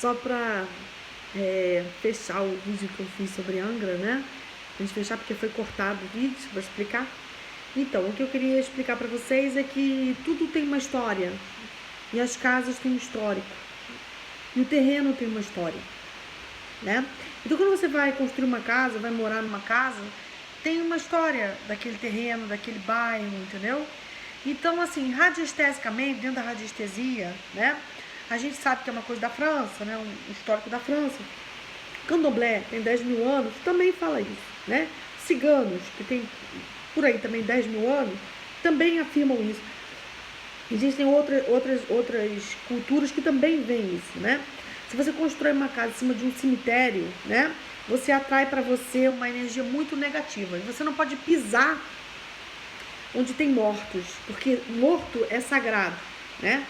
Só para fechar o vídeo que eu fiz sobre Angra, né? A gente fechar porque foi cortado o vídeo, vou explicar. Então, o que eu queria explicar para vocês é que tudo tem uma história. E as casas têm um histórico. E o terreno tem uma história, né? Então, quando você vai construir uma casa, vai morar numa casa, tem uma história daquele terreno, daquele bairro, entendeu? Então, assim, radiestesicamente, dentro da radiestesia, né? A gente sabe que é uma coisa da França, né? Um histórico da França. Candomblé, tem 10 mil anos, também fala isso, né? Ciganos, que tem por aí também 10 mil anos, também afirmam isso. Existem outras culturas que também veem isso, né? Se você constrói uma casa em cima de um cemitério, né? Você atrai para você uma energia muito negativa. E você não pode pisar onde tem mortos, porque morto é sagrado, né?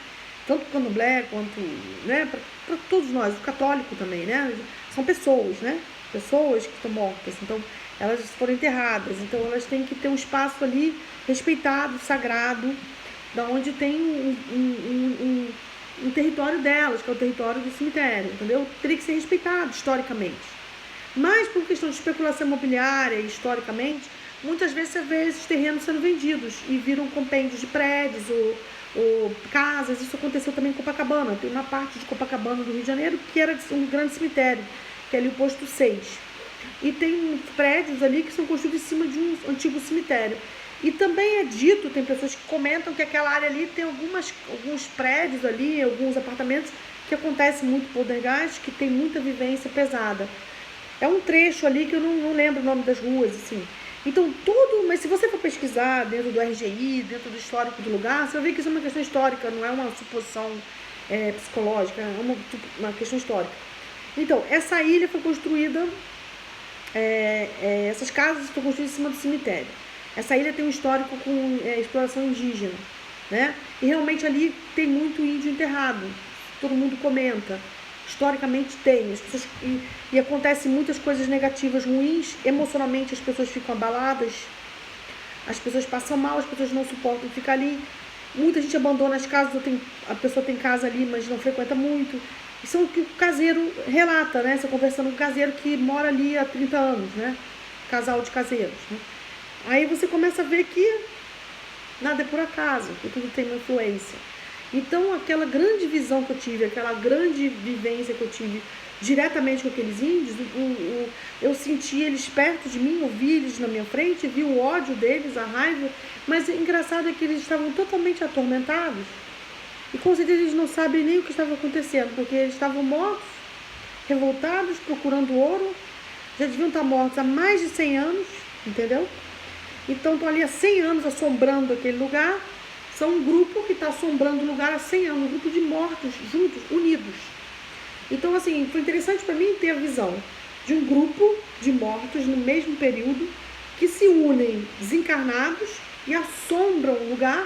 Tanto o candomblé quanto, né, para todos nós, o católico também, né? São pessoas, né? Pessoas que estão mortas, então elas foram enterradas, então elas têm que ter um espaço ali respeitado, sagrado, da onde tem um território delas, que é o território do cemitério, entendeu? Teria que ser respeitado historicamente. Mas por questão de especulação imobiliária, historicamente, muitas vezes você vê esses terrenos sendo vendidos e viram compêndios de prédios ou casas. Isso aconteceu também em Copacabana. Tem uma parte de Copacabana do Rio de Janeiro que era um grande cemitério, que é ali o posto 6. E tem prédios ali que são construídos em cima de um antigo cemitério. E também é dito, tem pessoas que comentam que aquela área ali tem alguns prédios ali, alguns apartamentos que acontece muito poltergeist, que tem muita vivência pesada. É um trecho ali que eu não lembro o nome das ruas, assim. Então, mas se você for pesquisar dentro do RGI, dentro do histórico do lugar, você vai ver que isso é uma questão histórica, não é uma suposição psicológica, é uma questão histórica. Então, essa ilha foi construída, essas casas estão construídas em cima do cemitério. Essa ilha tem um histórico com exploração indígena, né? E realmente ali tem muito índio enterrado, todo mundo comenta. Historicamente tem, as pessoas, e acontecem muitas coisas negativas, ruins, emocionalmente as pessoas ficam abaladas, as pessoas passam mal, as pessoas não suportam ficar ali, muita gente abandona as casas, a pessoa tem casa ali, mas não frequenta muito. Isso é o que o caseiro relata, né? Você conversando com um caseiro que mora ali há 30 anos, né? Casal de caseiros, né? Aí você começa a ver que nada é por acaso, que tudo tem uma influência. Então, aquela grande visão que eu tive, aquela grande vivência que eu tive diretamente com aqueles índios, eu senti eles perto de mim, ouvi eles na minha frente, vi o ódio deles, a raiva, mas o engraçado é que eles estavam totalmente atormentados e com certeza eles não sabem nem o que estava acontecendo, porque eles estavam mortos, revoltados, procurando ouro, já deviam estar mortos há mais de 100 anos, entendeu? Então, estão ali há 100 anos assombrando aquele lugar. São um grupo que está assombrando o lugar há 100 anos, um grupo de mortos juntos, unidos. Então, assim, foi interessante para mim ter a visão de um grupo de mortos no mesmo período que se unem desencarnados e assombram o lugar.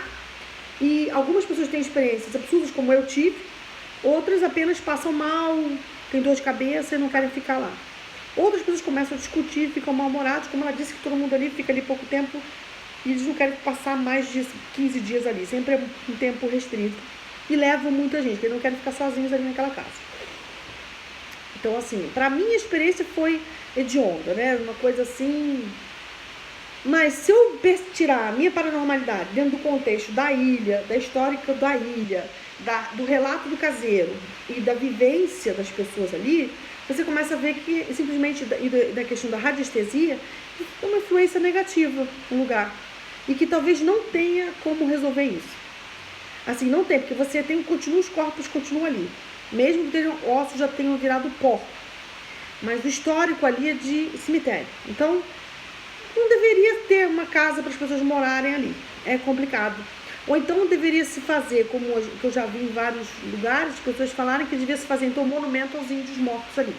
E algumas pessoas têm experiências absurdas, como eu tive, outras apenas passam mal, têm dor de cabeça e não querem ficar lá. Outras pessoas começam a discutir, ficam mal-humorados, como ela disse que todo mundo ali fica ali pouco tempo e eles não querem passar mais de 15 dias ali, sempre é um tempo restrito. E levam muita gente, porque eles não querem ficar sozinhos ali naquela casa. Então, assim, pra mim a experiência foi hedionda, né? Uma coisa assim. Mas se eu tirar a minha paranormalidade dentro do contexto da ilha, da histórica da ilha, do relato do caseiro e da vivência das pessoas ali, você começa a ver que simplesmente da questão da radiestesia é uma influência negativa no lugar. E que talvez não tenha como resolver isso. Assim, não tem, porque você tem, os corpos continuam ali. Mesmo que ossos já tenham virado pó. Mas o histórico ali é de cemitério. Então, não deveria ter uma casa para as pessoas morarem ali. É complicado. Ou então deveria se fazer, como eu já vi em vários lugares, as pessoas falarem que devia se fazer então um monumento aos índios mortos ali.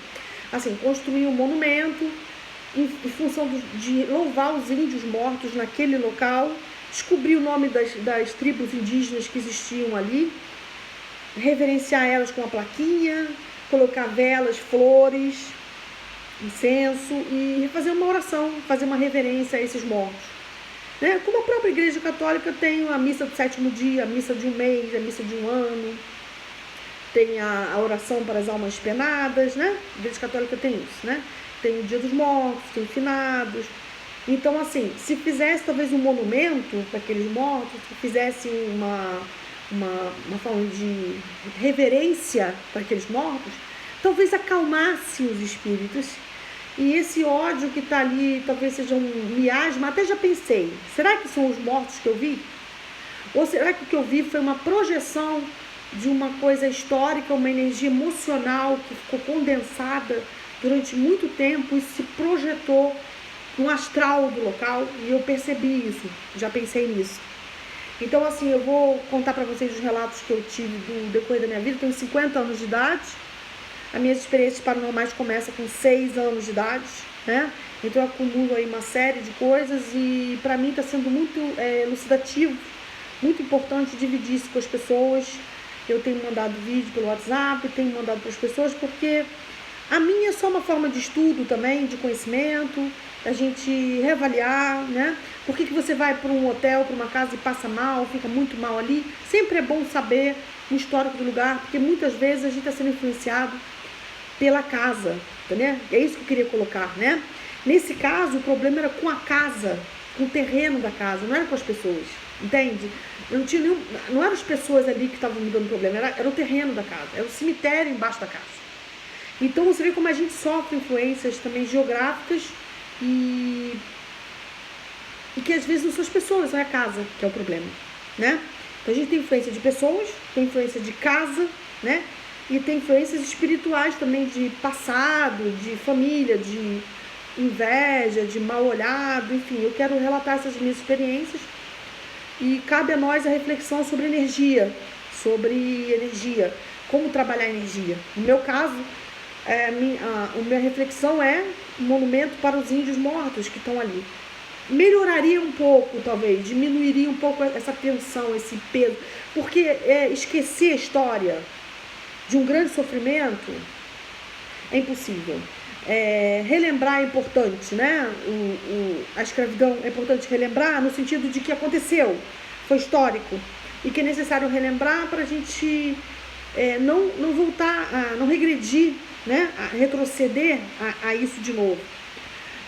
Assim, construir um monumento em função de louvar os índios mortos naquele local, descobrir o nome das tribos indígenas que existiam ali, reverenciar elas com uma plaquinha, colocar velas, flores, incenso e fazer uma oração, fazer uma reverência a esses mortos. Né? Como a própria Igreja Católica tem a missa do 7º dia, a missa de um mês, a missa de um ano. tem a oração para as almas penadas, né? A Igreja Católica tem isso, né? Tem o Dia dos Mortos, tem finados. Então, assim, se fizesse talvez um monumento para aqueles mortos, se fizesse uma forma de reverência para aqueles mortos, talvez acalmasse os espíritos. E esse ódio que está ali, talvez seja um miasma. Até já pensei, será que são os mortos que eu vi? Ou será que o que eu vi foi uma projeção de uma coisa histórica, uma energia emocional que ficou condensada durante muito tempo e se projetou no astral do local? E eu percebi isso, já pensei nisso. Então, assim, eu vou contar para vocês os relatos que eu tive do decorrer da minha vida. Eu tenho 50 anos de idade. As minhas experiências paranormais começam com 6 anos de idade, né? Então eu acumulo aí uma série de coisas e para mim está sendo muito elucidativo, muito importante dividir isso com as pessoas. Eu tenho mandado vídeo pelo WhatsApp, tenho mandado para as pessoas, porque a minha é só uma forma de estudo também, de conhecimento, a gente reavaliar, né? Por que você vai para um hotel, para uma casa e passa mal, fica muito mal ali? Sempre é bom saber o histórico do lugar, porque muitas vezes a gente está sendo influenciado pela casa, né? É isso que eu queria colocar, né? Nesse caso, o problema era com a casa, com o terreno da casa, não era com as pessoas, entende? Não eram as pessoas ali que estavam me dando problema, era o terreno da casa, era o cemitério embaixo da casa. Então você vê como a gente sofre influências também geográficas e que às vezes não são as pessoas, não é a casa que é o problema, né? Então a gente tem influência de pessoas, tem influência de casa, né? E tem influências espirituais também, de passado, de família, de inveja, de mal olhado, enfim. Eu quero relatar essas minhas experiências e cabe a nós a reflexão sobre energia, como trabalhar a energia. No meu caso, a minha reflexão é um monumento para os índios mortos que estão ali. Melhoraria um pouco, talvez, diminuiria um pouco essa tensão, esse peso, porque esquecer a história de um grande sofrimento é impossível. Relembrar é importante, né? A escravidão é importante relembrar no sentido de que aconteceu, foi histórico, e que é necessário relembrar para a gente não voltar, não regredir, né? A retroceder a isso de novo.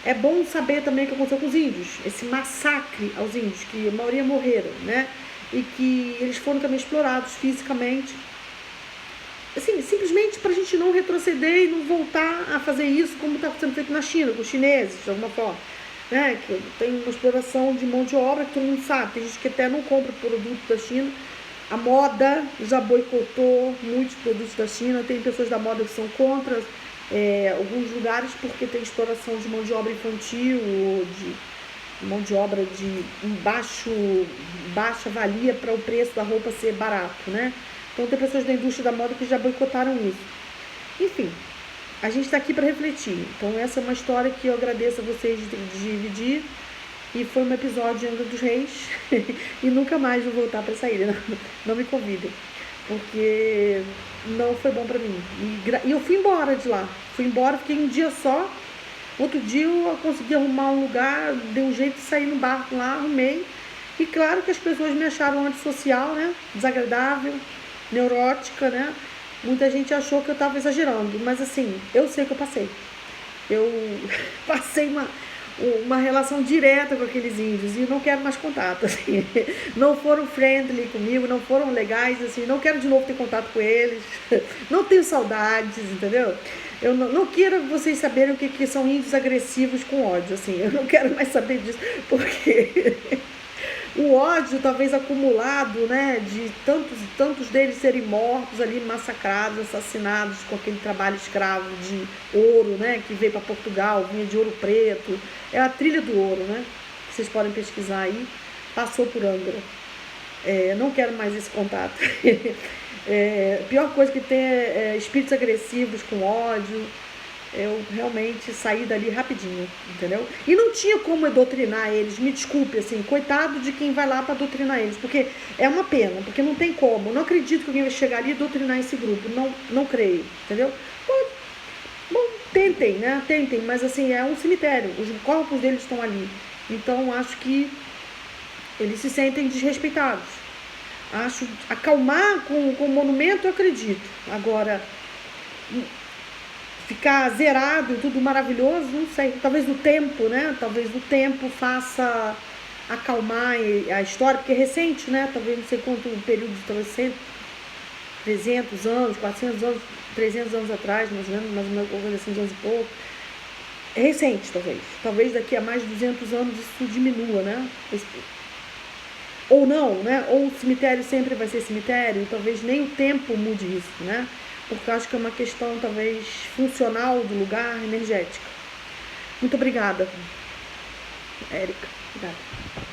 É bom saber também o que aconteceu com os índios, esse massacre aos índios, que a maioria morreram, né? E que eles foram também explorados fisicamente. Assim, simplesmente para a gente não retroceder e não voltar a fazer isso como está sendo feito na China, com os chineses, de alguma forma. Né? Que tem uma exploração de mão de obra que todo mundo sabe. Tem gente que até não compra produto da China. A moda já boicotou muitos produtos da China. Tem pessoas da moda que são contra alguns lugares porque tem exploração de mão de obra infantil ou de mão de obra de baixa valia para o preço da roupa ser barato, né? Então tem pessoas da indústria da moda que já boicotaram isso. Enfim, a gente está aqui para refletir. Então essa é uma história que eu agradeço a vocês de dividir. E foi um episódio de Angra dos Reis. E nunca mais vou voltar para essa ilha. Não me convidem. Porque não foi bom para mim. E eu fui embora de lá. Fui embora, fiquei um dia só. Outro dia eu consegui arrumar um lugar, dei um jeito de sair no barco lá, arrumei. E claro que as pessoas me acharam antissocial, né? Desagradável, neurótica, né? Muita gente achou que eu estava exagerando. Mas assim, eu sei que eu passei. Eu passei uma relação direta com aqueles índios e não quero mais contato, assim. Não foram friendly comigo, não foram legais, assim, não quero de novo ter contato com eles, não tenho saudades, entendeu? Eu não quero vocês saberem o que são índios agressivos com ódio, assim, eu não quero mais saber disso, porque o ódio talvez acumulado, né, de tantos deles serem mortos ali, massacrados, assassinados com aquele trabalho escravo de ouro, né, que veio para Portugal, vinha de Ouro Preto, é a trilha do ouro, né, que vocês podem pesquisar aí, passou por Angra. Não quero mais esse contato. Pior coisa que tem é espíritos agressivos com ódio. Eu realmente saí dali rapidinho, entendeu? E não tinha como eu doutrinar eles, me desculpe, assim, coitado de quem vai lá para doutrinar eles, porque é uma pena, porque não tem como. Eu não acredito que alguém vai chegar ali e doutrinar esse grupo, não creio, entendeu? Bom, tentem, né? Tentem, mas assim, é um cemitério, os corpos deles estão ali. Então, acho que eles se sentem desrespeitados. Acho acalmar com o monumento, eu acredito. Agora, ficar zerado, tudo maravilhoso, não sei. Talvez o tempo, né? Talvez o tempo faça acalmar a história, porque é recente, né? Talvez não sei quanto período, talvez 300 anos, 400 anos, 300 anos atrás, mais ou menos, coisa assim, 200 e pouco. É recente, talvez. Talvez daqui a mais de 200 anos isso diminua, né? Ou não, né? Ou o cemitério sempre vai ser cemitério, talvez nem o tempo mude isso, né? Porque eu acho que é uma questão, talvez, funcional do lugar, energética. Muito obrigada, Érica. Obrigada.